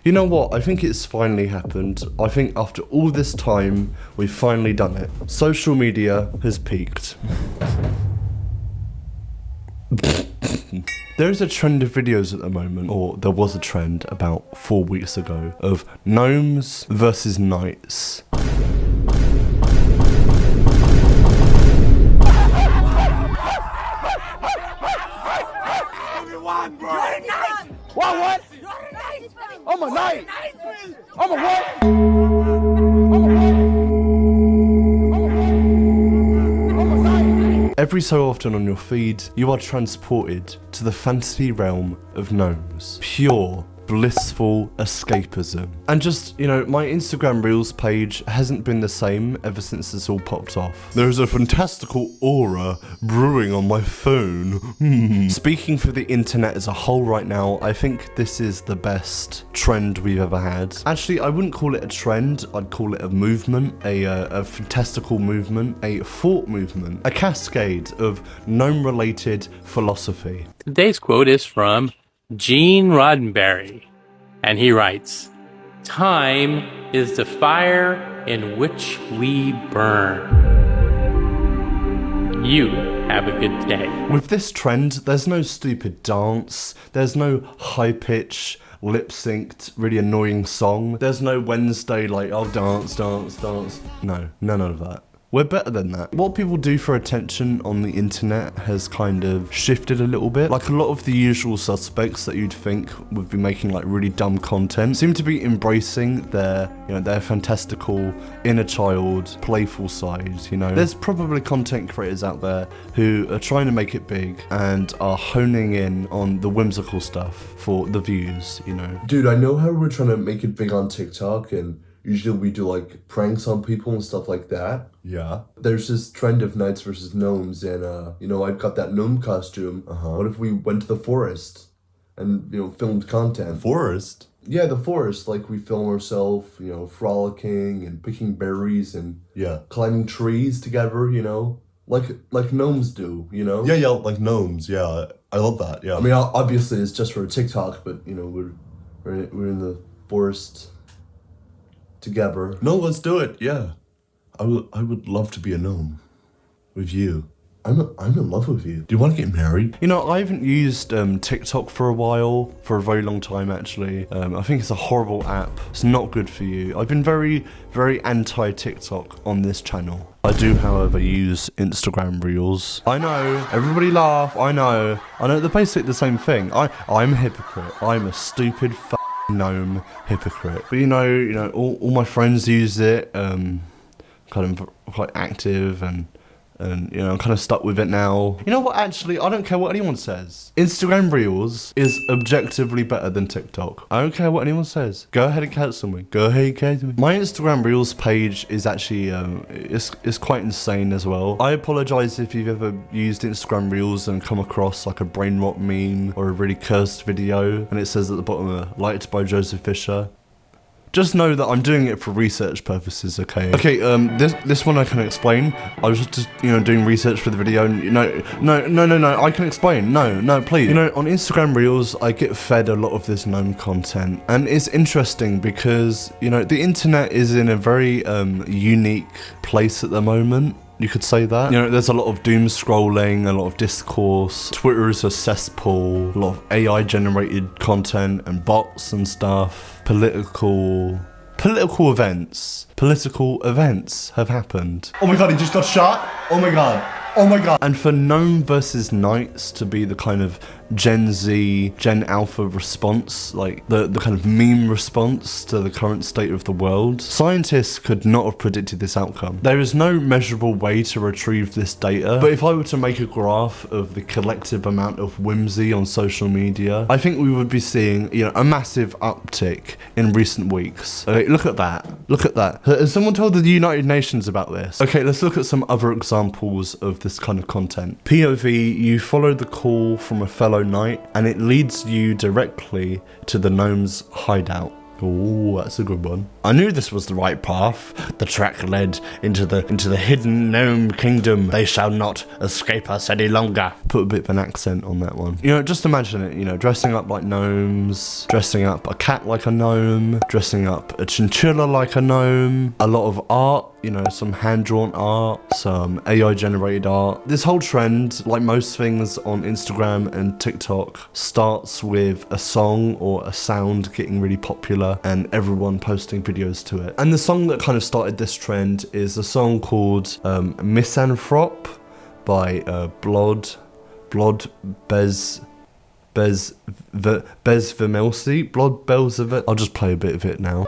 You know what? I think it's finally happened. I think after all this time, we've finally done it. Social media has peaked. There is a trend of videos at the moment, or there was a trend about 4 weeks ago, of gnomes versus knights. What? I'm a knight. I'm a what? Every so often on your feed, you are transported to the fantasy realm of gnomes. Pure, blissful escapism. And just, you know, my Instagram Reels page hasn't been the same ever since this all popped off. There's a fantastical aura brewing on my phone. Speaking for the internet as a whole right now, I think this is the best trend we've ever had. Actually, I wouldn't call it a trend, I'd call it a movement, a fantastical movement, a thought movement, a cascade of gnome-related philosophy. Today's quote is from Gene Roddenberry, and he writes, "Time is the fire in which we burn." You have a good day. With this trend, there's no stupid dance, there's no high-pitch, lip-synced, really annoying song, there's no Wednesday like, oh dance. No, none of that. We're better than that. What people do for attention on the internet has kind of shifted a little bit. Like a lot of the usual suspects that you'd think would be making like really dumb content seem to be embracing their, you know, their fantastical inner child, playful side, you know. There's probably content creators out there who are trying to make it big and are honing in on the whimsical stuff for the views, you know. Dude, I know how we're trying to make it big on TikTok and usually we do like pranks on people and stuff like that. Yeah. There's this trend of knights versus gnomes and, you know, I've got that gnome costume. What if we went to the forest and, you know, filmed content? Forest? Yeah, the forest. Like we film ourselves, you know, frolicking and picking berries and climbing trees together, you know, like gnomes do, you know? Yeah, like gnomes, yeah. I love that, yeah. I mean, obviously it's just for TikTok, but, you know, we're in the forest together. No, let's do it, yeah. I would love to be a gnome with you. I'm in love with you. Do you want to get married? You know, I haven't used TikTok for a while, for a very long time actually. I think it's a horrible app. It's not good for you. I've been very, very anti-TikTok on this channel. I do, however, use Instagram Reels. I know, everybody laugh, I know. They're basically the same thing. I'm a hypocrite. I'm a stupid gnome hypocrite. But you know, all my friends use it, kind of quite active and you know, I'm kind of stuck with it now. You know what, actually, I don't care what anyone says. Instagram Reels is objectively better than TikTok. I don't care what anyone says. Go ahead and cancel me. Go ahead and cancel me. My Instagram Reels page is actually, it's quite insane as well. I apologize if you've ever used Instagram Reels and come across like a brain rot meme or a really cursed video and it says at the bottom, liked by Joseph Fisher. Just know that I'm doing it for research purposes, okay? Okay, this one I can explain. I was just, you know, doing research for the video and, no, I can explain. No, please. You know, on Instagram Reels, I get fed a lot of this gnome content. And it's interesting because, you know, the internet is in a very unique place at the moment. You could say that. You know, there's a lot of doom scrolling, a lot of discourse. Twitter is a cesspool, a lot of AI generated content and bots and stuff. Political events have happened. Oh my god, he just got shot? Oh my god. And for gnome versus knights to be the kind of Gen Z, Gen Alpha response, like the kind of meme response to the current state of the world, scientists could not have predicted this outcome. There is no measurable way to retrieve this data, but if I were to make a graph of the collective amount of whimsy on social media, I think we would be seeing, you know, a massive uptick in recent weeks. Okay, look at that. Has someone told the United Nations about this? Okay, let's look at some other examples of this kind of content. POV, you follow the call from a fellow knight and it leads you directly to the gnome's hideout. Oh, that's a good one. I knew this was the right path. The track led into the hidden gnome kingdom. They shall not escape us any longer. Put a bit of an accent on that one. You know, just imagine it, you know, dressing up like gnomes, dressing up a cat like a gnome, dressing up a chinchilla like a gnome, a lot of art, you know, some hand-drawn art, some AI-generated art. This whole trend, like most things on Instagram and TikTok, starts with a song or a sound getting really popular and everyone posting videos to it. And the song that kind of started this trend is a song called Misanthrope by Vimilsi. I'll just play a bit of it now.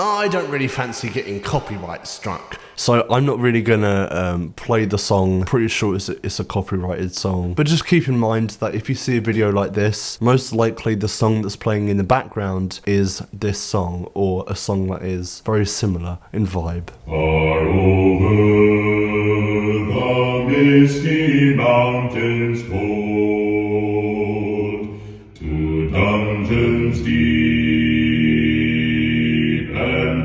I don't really fancy getting copyright struck, so I'm not really gonna play the song. Pretty sure it's a copyrighted song, but just keep in mind that if you see a video like this, most likely the song that's playing in the background is this song, or a song that is very similar in vibe. Far over the misty mountains cold, to dungeons deep.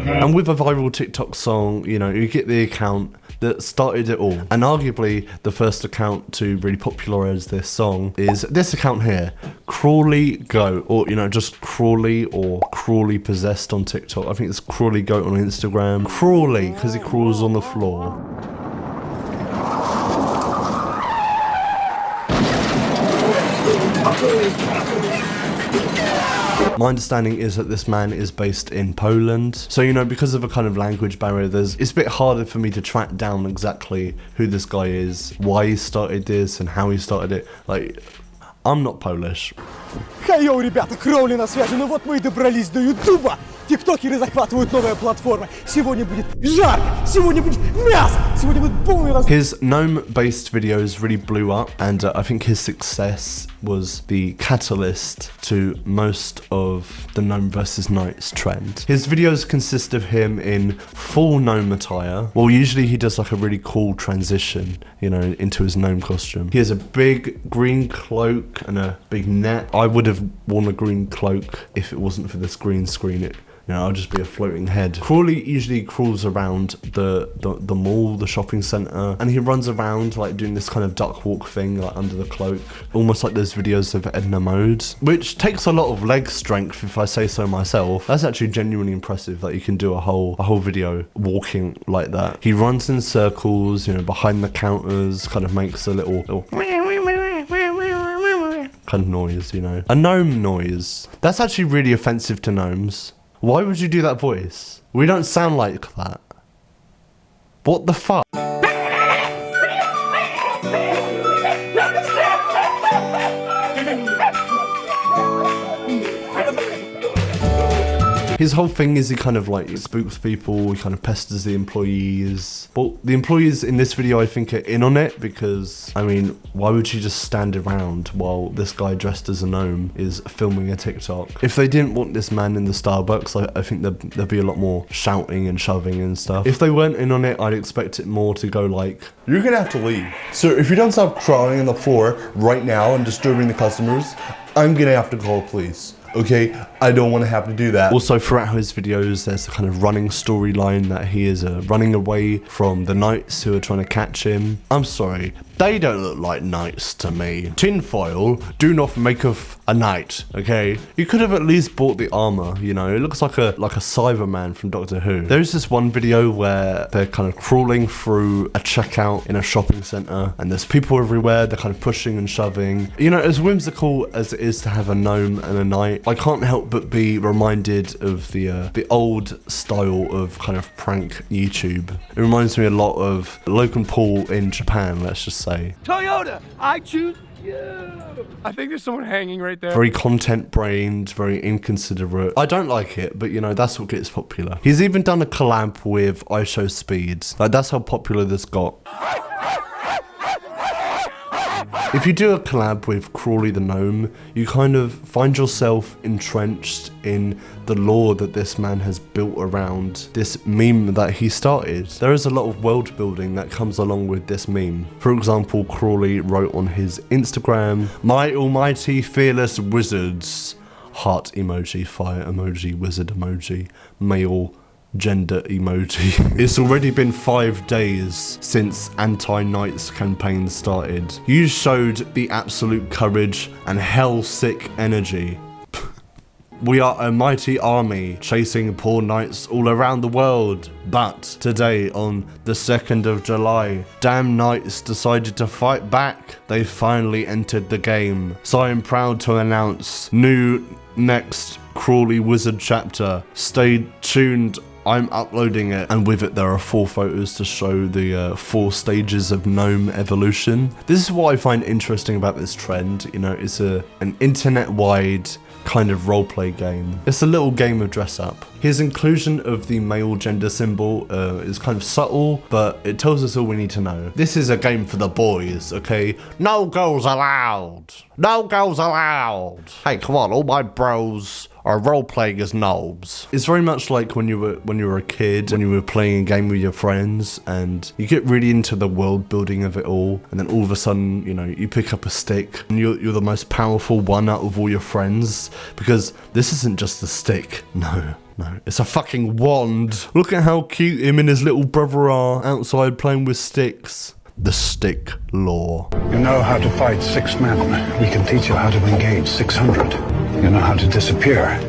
And with a viral TikTok song, you know, you get the account that started it all. And arguably the first account to really popularize this song is this account here, Crawley Goat, or, you know, just Crawley or Crawley Possessed on TikTok. I think it's Crawley Goat on Instagram. Crawley, because he crawls on the floor. My understanding is that this man is based in Poland. So, you know, because of a kind of language barrier, it's a bit harder for me to track down exactly who this guy is, why he started this, and how he started it. Like, I'm not Polish. Хай-йоу, ребята, Кроули на связи. Ну вот мы и добрались до Ютуба. Тиктокеры захватывают новые платформы. Сегодня будет жарко, сегодня будет мясо, сегодня будет полный раз... His gnome-based videos really blew up, and I think his success was the catalyst to most of the gnome versus knights trend. His videos consist of him in full gnome attire. Well, usually he does like a really cool transition, you know, into his gnome costume. He has a big green cloak and a big net. I would have worn a green cloak if it wasn't for this green screen. You know, I'll just be a floating head. Crawley usually crawls around the mall, the shopping centre, and he runs around like doing this kind of duck walk thing like under the cloak, almost like those videos of Edna Mode, which takes a lot of leg strength if I say so myself. That's actually genuinely impressive that you can do a whole video walking like that. He runs in circles, you know, behind the counters, kind of makes a little kind of noise, you know. A gnome noise. That's actually really offensive to gnomes. Why would you do that voice? We don't sound like that. What the fuck? His whole thing is he kind of like spooks people, he kind of pesters the employees. Well, the employees in this video I think are in on it because, I mean, why would you just stand around while this guy dressed as a gnome is filming a TikTok? If they didn't want this man in the Starbucks, I think there'd be a lot more shouting and shoving and stuff. If they weren't in on it, I'd expect it more to go like, You're gonna have to leave. Sir, if you don't stop crawling on the floor right now and disturbing the customers, I'm gonna have to call police. Okay, I don't want to have to do that. Also, throughout his videos, there's a kind of running storyline that he is running away from the knights who are trying to catch him. I'm sorry, they don't look like knights to me. Tinfoil do not make of a knight, okay? You could have at least bought the armor, you know? It looks like a Cyberman from Doctor Who. There's this one video where they're kind of crawling through a checkout in a shopping center, and there's people everywhere, they're kind of pushing and shoving. You know, as whimsical as it is to have a gnome and a knight, I can't help but be reminded of the old style of kind of prank YouTube. It reminds me a lot of Logan Paul in Japan, let's just say. Toyota, I choose you. I think there's someone hanging right there. Very content-brained, very inconsiderate. I don't like it, but you know, that's what gets popular. He's even done a collab with IShowSpeed. Like, that's how popular this got. If you do a collab with Crawley the Gnome, you kind of find yourself entrenched in the lore that this man has built around this meme that he started. There is a lot of world building that comes along with this meme. For example, Crawley wrote on his Instagram, "My almighty fearless wizards," heart emoji, fire emoji, wizard emoji, male gender emoji. It's already been 5 days since Anti-Knights campaign started. You showed the absolute courage and hell-sick energy. We are a mighty army chasing poor knights all around the world. But today, on the 2nd of July, damn knights decided to fight back. They finally entered the game. So I am proud to announce new next Crawley Wizard chapter. Stay tuned. I'm uploading it, and with it there are 4 photos to show the 4 stages of gnome evolution. This is what I find interesting about this trend. You know, it's an internet-wide kind of roleplay game. It's a little game of dress up. His inclusion of the male gender symbol is kind of subtle, but it tells us all we need to know. This is a game for the boys, okay? No girls allowed. No girls allowed. Hey, come on, all my bros are role-playing as gnomes. It's very much like when you were a kid, when you were playing a game with your friends, and you get really into the world building of it all, and then all of a sudden, you know, you pick up a stick, and you're the most powerful one out of all your friends, because this isn't just a stick. No, it's a fucking wand. Look at how cute him and his little brother are outside playing with sticks. The stick lore. You know how to fight 6 men. We can teach you how to engage 600. You know how to disappear.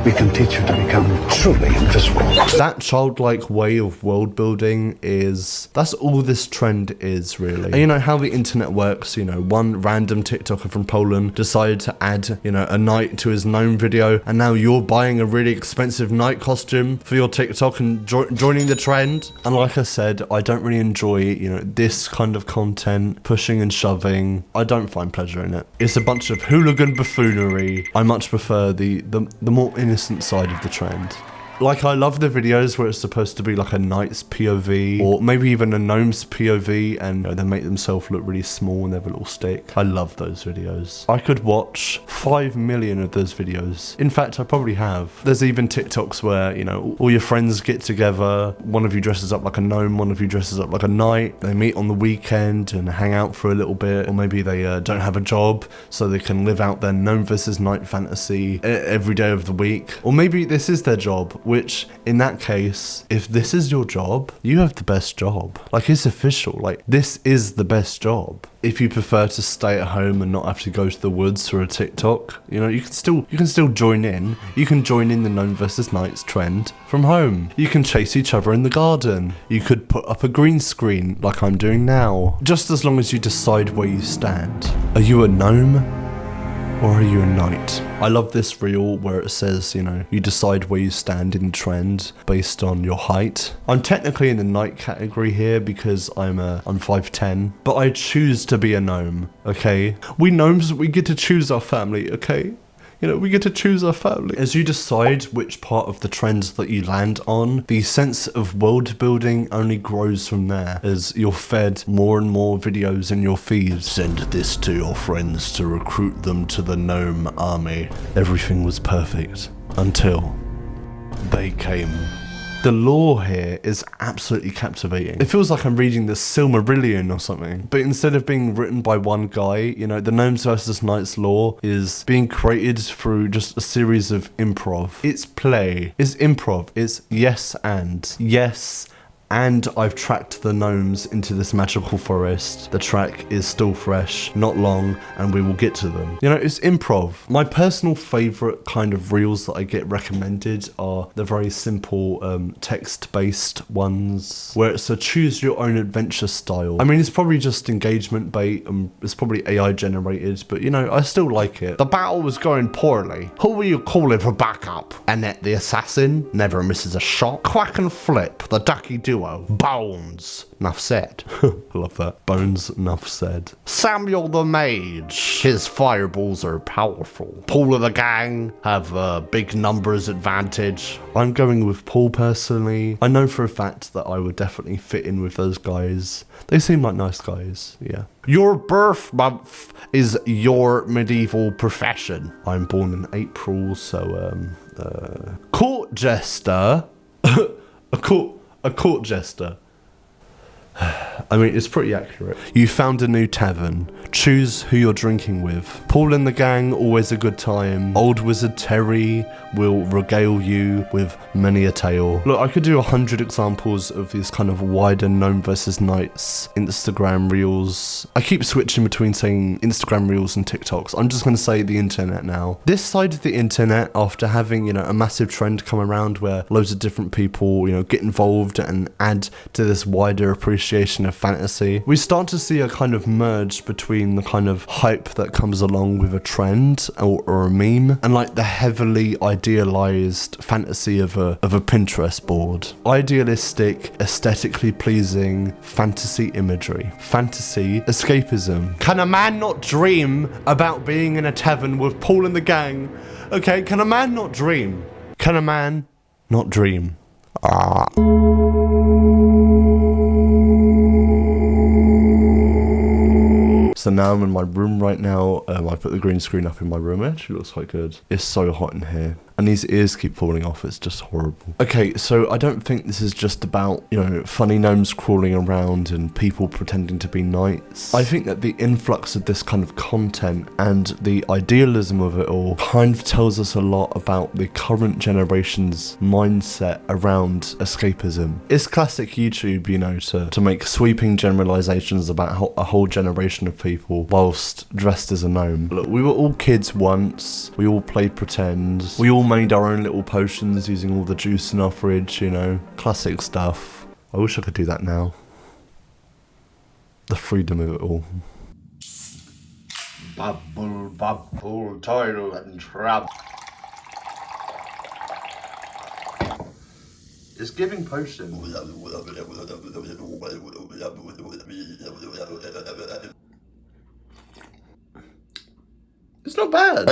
We can teach you to become truly invisible. That childlike way of world building that's all this trend is, really. And you know how the internet works, you know, one random TikToker from Poland decided to add, you know, a knight to his gnome video, and now you're buying a really expensive knight costume for your TikTok and joining the trend. And like I said, I don't really enjoy, you know, this kind of content, pushing and shoving. I don't find pleasure in it. It's a bunch of hooligan buffoonery. I much prefer the more innocent side of the trend. Like, I love the videos where it's supposed to be like a knight's POV, or maybe even a gnome's POV, and you know, they make themselves look really small and they have a little stick. I love those videos. I could watch 5 million of those videos. In fact, I probably have. There's even TikToks where, you know, all your friends get together, one of you dresses up like a gnome, one of you dresses up like a knight, they meet on the weekend and hang out for a little bit, or maybe they don't have a job, so they can live out their gnome versus knight fantasy every day of the week. Or maybe this is their job, which in that case, if this is your job, you have the best job. Like, it's official. Like, this is the best job. If you prefer to stay at home and not have to go to the woods for a TikTok, you know, you can still join in. You can join in the gnome versus knights trend from home. You can chase each other in the garden. You could put up a green screen like I'm doing now. Just as long as you decide where you stand. Are you a gnome? Or are you a knight? I love this reel where it says, you know, you decide where you stand in trend based on your height. I'm technically in the knight category here because I'm 5'10", but I choose to be a gnome, okay? We gnomes, we get to choose our family, okay? You know, we get to choose our family. As you decide which part of the trends that you land on, the sense of world building only grows from there as you're fed more and more videos in your feeds. Send this to your friends to recruit them to the gnome army. Everything was perfect until they came. The lore here is absolutely captivating. It feels like I'm reading the Silmarillion or something. But instead of being written by one guy, you know, the Gnomes vs. Knights lore is being created through just a series of improv. It's play. It's improv. It's yes and. Yes, and I've tracked the gnomes into this magical forest. The track is still fresh, not long, and we will get to them. You know, it's improv. My personal favorite kind of reels that I get recommended are the very simple text-based ones, where it's a choose your own adventure style. I mean, it's probably just engagement bait, and it's probably AI generated, but you know, I still like it. The battle was going poorly. Who were you calling for backup? Annette the assassin never misses a shot. Quack and flip, the ducky do duo, Bones. Enough said. I love that. Bones, enough said. Samuel the Mage. His fireballs are powerful. Paul of the gang have a big numbers advantage. I'm going with Paul personally. I know for a fact that I would definitely fit in with those guys. They seem like nice guys, yeah. Your birth month is your medieval profession. I'm born in April, so, court jester. a court jester. I mean, it's pretty accurate. You found a new tavern. Choose who you're drinking with. Paul and the gang, always a good time. Old Wizard Terry will regale you with many a tale. Look, I could do 100 examples of these kind of wider Gnome versus Knights Instagram reels. I keep switching between saying Instagram reels and TikToks. I'm just going to say the internet now. This side of the internet, after having, you know, a massive trend come around where loads of different people, you know, get involved and add to this wider appreciation of fantasy, we start to see a kind of merge between the kind of hype that comes along with a trend or a meme and like the heavily idealized fantasy of a Pinterest board. Idealistic, aesthetically pleasing fantasy imagery. Fantasy escapism. Can a man not dream about being in a tavern with Paul and the gang? Okay, can a man not dream? Can a man not dream? So now I'm in my room right now. I put the green screen up in my room. It actually looks quite good. It's so hot in here. And these ears keep falling off. It's just horrible. Okay, so I don't think this is just about, you know, funny gnomes crawling around and people pretending to be knights. I think that the influx of this kind of content and the idealism of it all kind of tells us a lot about the current generation's mindset around escapism. It's classic YouTube, you know, to make sweeping generalizations about a whole generation of people whilst dressed as a gnome. Look, we were all kids once. We all played pretend. We all made our own little potions using all the juice in our fridge, you know. Classic stuff. I wish I could do that now. The freedom of it all. Bubble, bubble, toil and trouble. It's giving potion. It's not bad.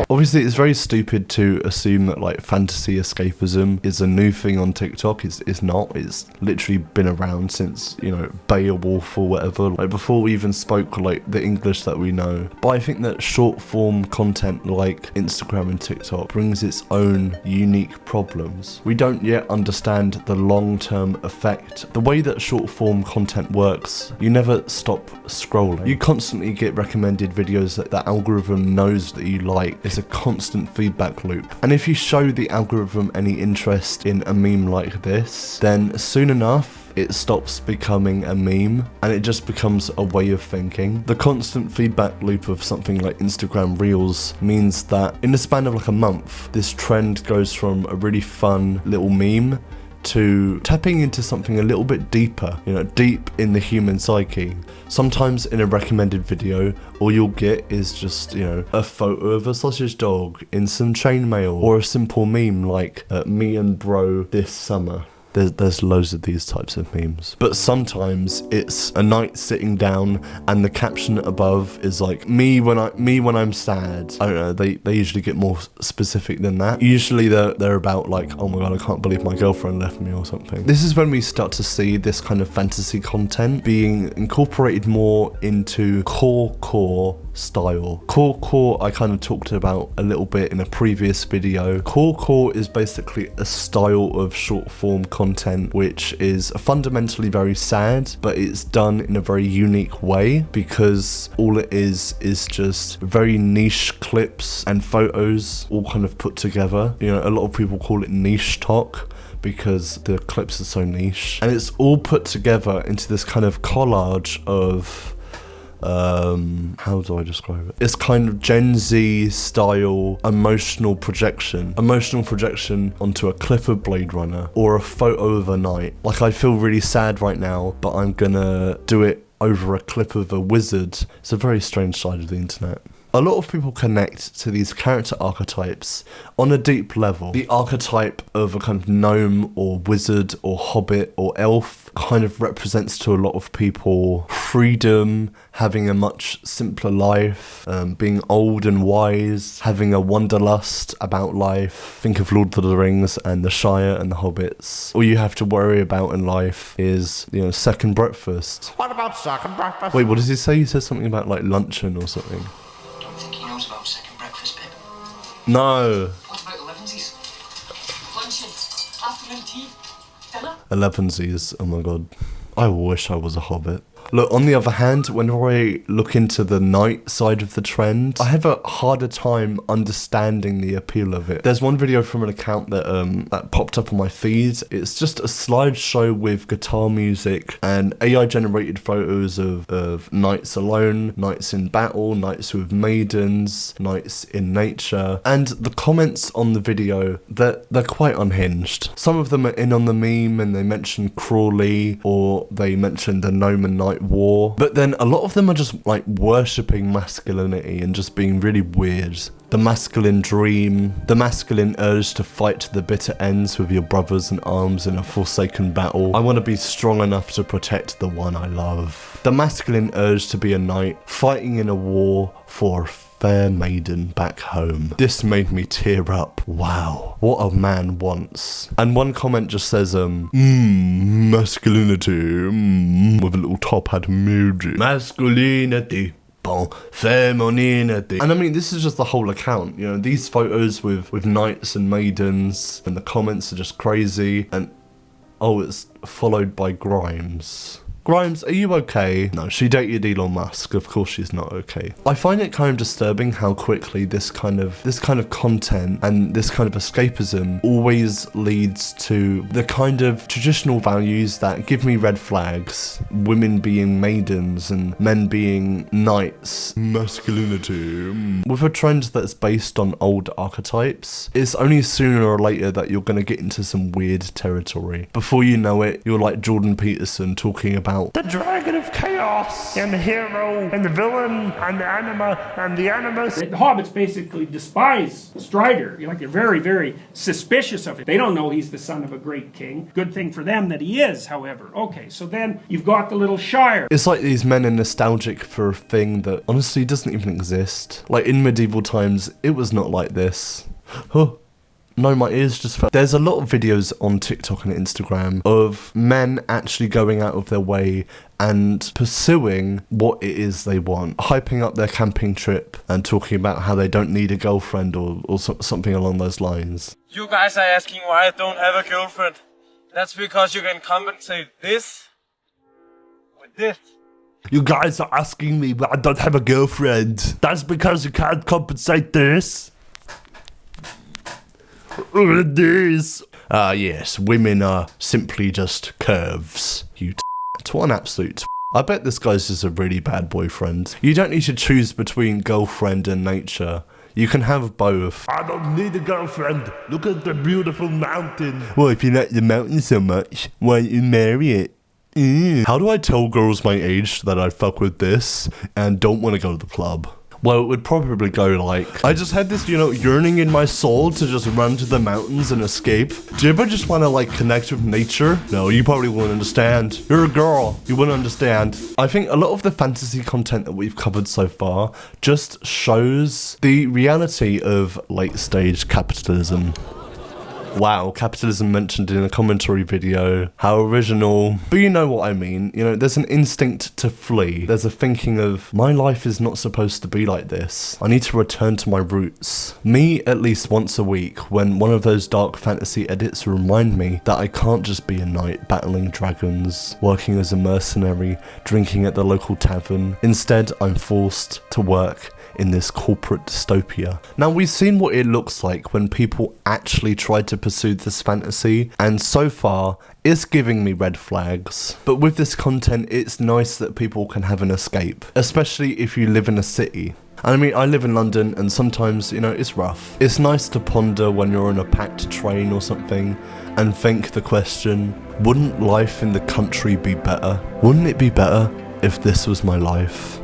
Obviously, it's very stupid to assume that like fantasy escapism is a new thing on TikTok. It's not. It's literally been around since, you know, Beowulf or whatever. Like before we even spoke like the English that we know. But I think that short form content like Instagram and TikTok brings its own unique problems. We don't yet understand the long-term effect. The way that short form content works, you never stop scrolling. You constantly get recommended videos that the algorithm knows that you like. It's a constant feedback loop. And if you show the algorithm any interest in a meme like this, then soon enough it stops becoming a meme and it just becomes a way of thinking. The constant feedback loop of something like Instagram Reels means that in the span of like a month, this trend goes from a really fun little meme to tapping into something a little bit deeper, you know, deep in the human psyche. Sometimes in a recommended video, all you'll get is just, you know, a photo of a sausage dog in some chainmail, or a simple meme like me and bro this summer. There's loads of these types of memes. But sometimes it's a knight sitting down and the caption above is like, me when I'm sad. I don't know, they usually get more specific than that. Usually they're about like, oh my god, I can't believe my girlfriend left me or something. This is when we start to see this kind of fantasy content being incorporated more into core style. Core I kind of talked about a little bit in a previous video. Core is basically a style of short form content which is fundamentally very sad, but it's done in a very unique way because all it is just very niche clips and photos all kind of put together. You know, a lot of people call it niche talk because the clips are so niche, and it's all put together into this kind of collage of how do I describe it? It's kind of Gen Z style emotional projection onto a clip of Blade Runner or a photo of a knight. Like, I feel really sad right now, but I'm gonna do it over a clip of a wizard. It's a very strange side of the internet. A lot of people connect to these character archetypes on a deep level. The archetype of a kind of gnome or wizard or hobbit or elf kind of represents to a lot of people freedom, having a much simpler life, being old and wise, having a wanderlust about life. Think of Lord of the Rings and the Shire and the Hobbits. All you have to worry about in life is, you know, second breakfast. What about second breakfast? Wait, what does he say? He says something about like luncheon or something. Don't think he knows about second breakfast, Pip. No. What about elevensies? Luncheon, afternoon tea, dinner? Elevensies, oh my god. I wish I was a hobbit. Look, on the other hand, whenever I look into the night side of the trend, I have a harder time understanding the appeal of it. There's one video from an account that that popped up on my feed. It's just a slideshow with guitar music and AI generated photos of knights alone, knights in battle, knights with maidens, knights in nature. And the comments on the video, they're quite unhinged. Some of them are in on the meme and they mention Crawley or they mention the Gnome and Knight War, but then a lot of them are just like worshipping masculinity and just being really weird. The masculine dream, the masculine urge to fight to the bitter ends with your brothers in arms in a forsaken battle. I want to be strong enough to protect the one I love. The masculine urge to be a knight, fighting in a war for a fair maiden back home. This made me tear up. Wow, what a man wants. And one comment just says, masculinity, with a little top hat emoji. Masculinity. Femininity. And I mean, this is just the whole account, you know, these photos with knights and maidens, and the comments are just crazy, and oh, it's followed by Grimes. Grimes, are you okay? No, she dated Elon Musk. Of course she's not okay. I find it kind of disturbing how quickly this kind of content and this kind of escapism always leads to the kind of traditional values that give me red flags. Women being maidens and men being knights. Masculinity. With a trend that's based on old archetypes, it's only sooner or later that you're going to get into some weird territory. Before you know it, you're like Jordan Peterson talking about the dragon of chaos and the hero and the villain and the anima and the animus. The hobbits basically despise Strider. They're very, very suspicious of it. They don't know he's the son of a great king. Good thing for them that he is, however. Okay, so then you've got the little Shire. It's like these men are nostalgic for a thing that honestly doesn't even exist. Like in medieval times, it was not like this. Huh. No, my ears just fell. There's a lot of videos on TikTok and Instagram of men actually going out of their way and pursuing what it is they want. Hyping up their camping trip and talking about how they don't need a girlfriend or something along those lines. You guys are asking why I don't have a girlfriend. That's because you can compensate this with this. You guys are asking me why I don't have a girlfriend. That's because you can't compensate this. Yes, women are simply just curves. You what an absolute I bet this guy's just a really bad boyfriend. You don't need to choose between girlfriend and nature. You can have both. I don't need a girlfriend. Look at the beautiful mountain. Well, if you like the mountain so much, why don't you marry it? How do I tell girls my age that I fuck with this and don't want to go to the club? Well, it would probably go like, I just had this, yearning in my soul to just run to the mountains and escape. Do you ever just want to, connect with nature? No, you probably wouldn't understand. You're a girl. You wouldn't understand. I think a lot of the fantasy content that we've covered so far just shows the reality of late-stage capitalism. Wow, capitalism mentioned in a commentary video. How original. But you know what I mean. There's an instinct to flee. There's a thinking of, my life is not supposed to be like this. I need to return to my roots. Me, at least once a week, when one of those dark fantasy edits remind me that I can't just be a knight battling dragons, working as a mercenary, drinking at the local tavern. Instead, I'm forced to work in this corporate dystopia. Now, we've seen what it looks like when people actually try to pursue this fantasy, and so far, it's giving me red flags. But with this content, it's nice that people can have an escape, especially if you live in a city. I mean, I live in London, and sometimes, it's rough. It's nice to ponder when you're on a packed train or something, and think the question, wouldn't life in the country be better? Wouldn't it be better if this was my life?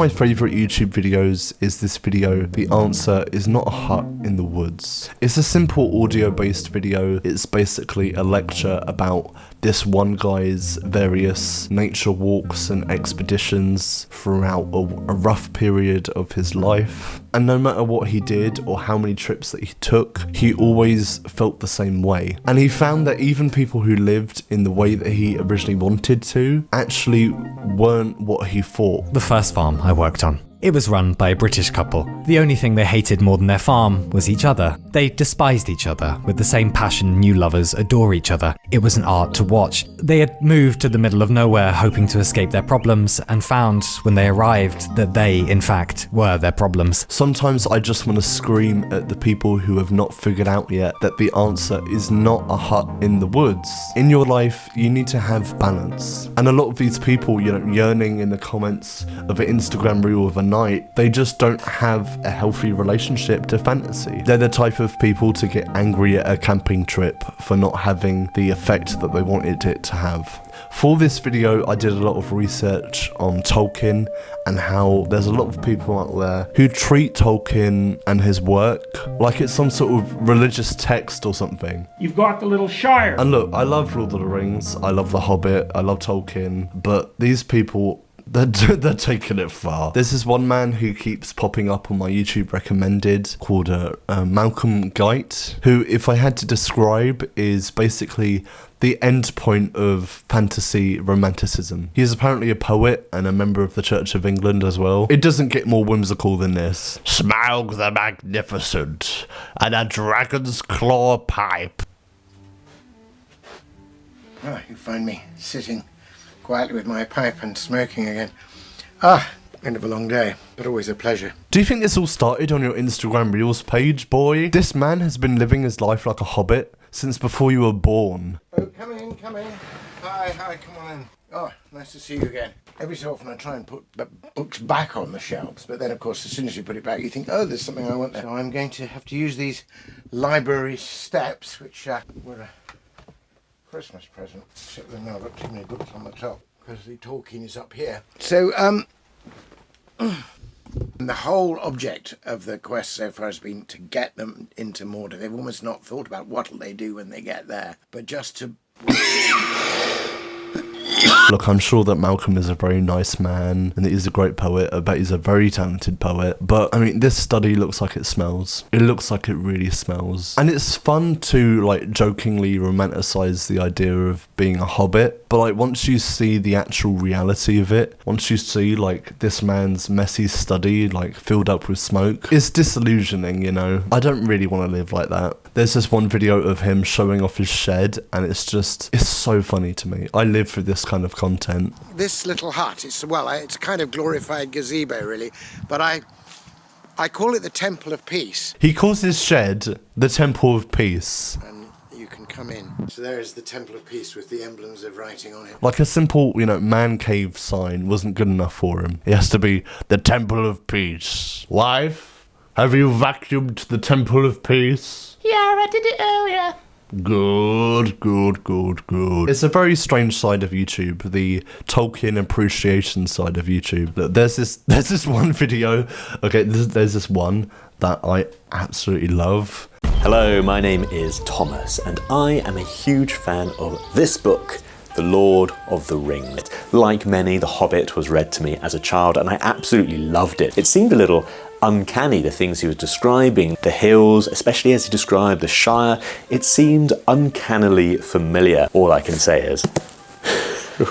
my favourite YouTube videos is this video, The Answer is Not a Hut in the Woods. It's a simple audio-based video. It's basically a lecture about this one guy's various nature walks and expeditions throughout a rough period of his life. And no matter what he did or how many trips that he took, he always felt the same way. And he found that even people who lived in the way that he originally wanted to actually weren't what he thought. The first farm I worked on. It was run by a British couple. The only thing they hated more than their farm was each other. They despised each other with the same passion new lovers adore each other. It was an art to watch. They had moved to the middle of nowhere hoping to escape their problems and found when they arrived that they, in fact, were their problems. Sometimes I just want to scream at the people who have not figured out yet that the answer is not a hut in the woods. In your life, you need to have balance. And a lot of these people, yearning in the comments of an Instagram reel of a night, they just don't have a healthy relationship to fantasy. They're the type of people to get angry at a camping trip for not having the effect that they wanted it to have. For this video, I did a lot of research on Tolkien and how there's a lot of people out there who treat Tolkien and his work like it's some sort of religious text or something. You've got the little Shire. And look, I love Lord of the Rings, I love The Hobbit, I love Tolkien, but these people, they're taking it far. There's this one man who keeps popping up on my YouTube recommended called Malcolm Geit, who, if I had to describe, is basically the end point of fantasy romanticism. He is apparently a poet and a member of the Church of England as well. It doesn't get more whimsical than this. Smaug the Magnificent and a dragon's claw pipe. Oh, you find me sitting quietly with my pipe and smoking again. End of a long day, but always a pleasure. Do you think this all started on your Instagram Reels page, boy? This man has been living his life like a hobbit since before you were born. Oh, come in. Hi, come on in. Oh, nice to see you again. Every so often I try and put books back on the shelves, but then of course as soon as you put it back you think, oh, there's something I want there. So I'm going to have to use these library steps, which were a Christmas present, except they've now got too many books on the top because the Tolkien is up here. So, the whole object of the quest so far has been to get them into Mordor. They've almost not thought about what'll they do when they get there, but just to... Look, I'm sure that Malcolm is a very nice man and that he's a great poet. I bet he's a very talented poet. But, I mean, this study looks like it smells. It looks like it really smells. And it's fun to, like, jokingly romanticize the idea of being a hobbit. But, like, once you see the actual reality of it, once you see, like, this man's messy study, like, filled up with smoke, it's disillusioning, you know? I don't really want to live like that. There's this one video of him showing off his shed, and it's so funny to me. I live for this kind of content. This little hut, it's a kind of glorified gazebo, really, but I call it the Temple of Peace. He calls his shed the Temple of Peace. And you can come in. So there is the Temple of Peace with the emblems of writing on it. Like a simple, man cave sign wasn't good enough for him. It has to be the Temple of Peace. Wife, have you vacuumed the Temple of Peace? Yeah, I did it earlier. Good. It's a very strange side of YouTube, the Tolkien appreciation side of YouTube. Look, there's this one video, okay, there's this one that I absolutely love. Hello, my name is Thomas, and I am a huge fan of this book, The Lord of the Rings. Like many, The Hobbit was read to me as a child, and I absolutely loved it. It seemed a little uncanny, the things he was describing, the hills, especially as he described the Shire, it seemed uncannily familiar. All I can say is,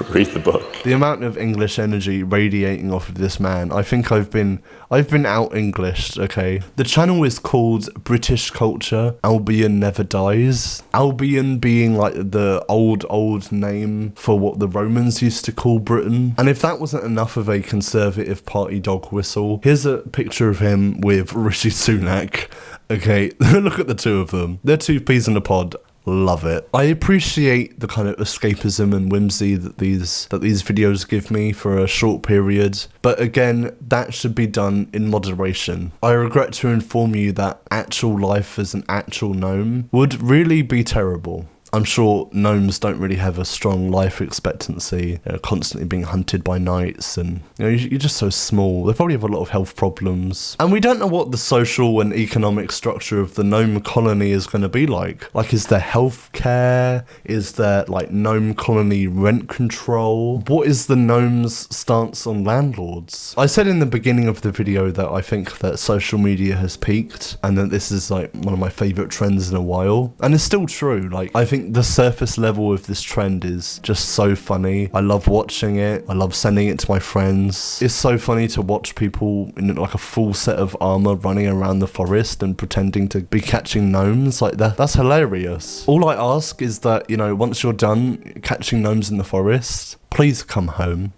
read the book. The amount of English energy radiating off of this man, I think I've been out-Englished, okay? The channel is called British Culture, Albion Never Dies. Albion being like the old name for what the Romans used to call Britain. And if that wasn't enough of a Conservative Party dog whistle, here's a picture of him with Rishi Sunak. Okay, look at the two of them. They're two peas in a pod. Love it. I appreciate the kind of escapism and whimsy that these videos give me for a short period, but again, that should be done in moderation. I regret to inform you that actual life as an actual gnome would really be terrible. I'm sure gnomes don't really have a strong life expectancy, constantly being hunted by knights, and you're just so small. They probably have a lot of health problems. And we don't know what the social and economic structure of the gnome colony is going to be like. Like, is there health care? Is there, like, gnome colony rent control? What is the gnomes' stance on landlords? I said in the beginning of the video that I think that social media has peaked, and that this is, like, one of my favourite trends in a while. And it's still true. Like, I think the surface level of this trend is just so funny. I love watching it. I love sending it to my friends. It's so funny to watch people in, like, a full set of armour running around the forest and pretending to be catching gnomes. Like, that's hilarious. All I ask is that, once you're done catching gnomes in the forest, please come home.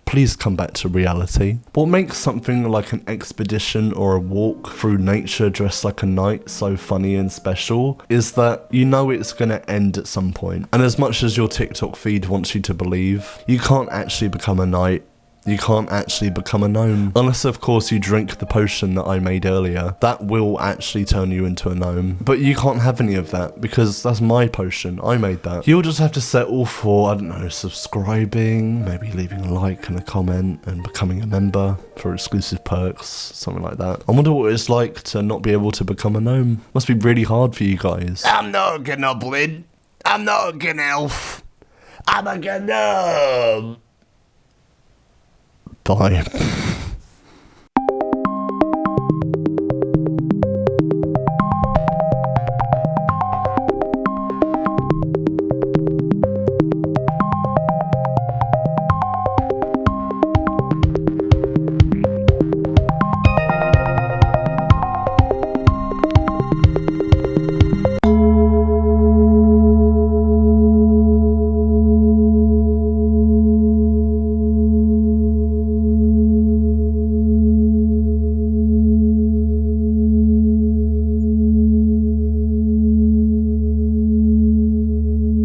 Please come back to reality. What makes something like an expedition or a walk through nature dressed like a knight so funny and special is that it's going to end at some point. And as much as your TikTok feed wants you to believe, you can't actually become a knight. You can't actually become a gnome. Unless, of course, you drink the potion that I made earlier. That will actually turn you into a gnome. But you can't have any of that, because that's my potion. I made that. You'll just have to settle for, I don't know, subscribing, maybe leaving a like and a comment, and becoming a member for exclusive perks, something like that. I wonder what it's like to not be able to become a gnome. Must be really hard for you guys. I'm not a gnoblin. I'm not a elf. I'm a gnome. Bye.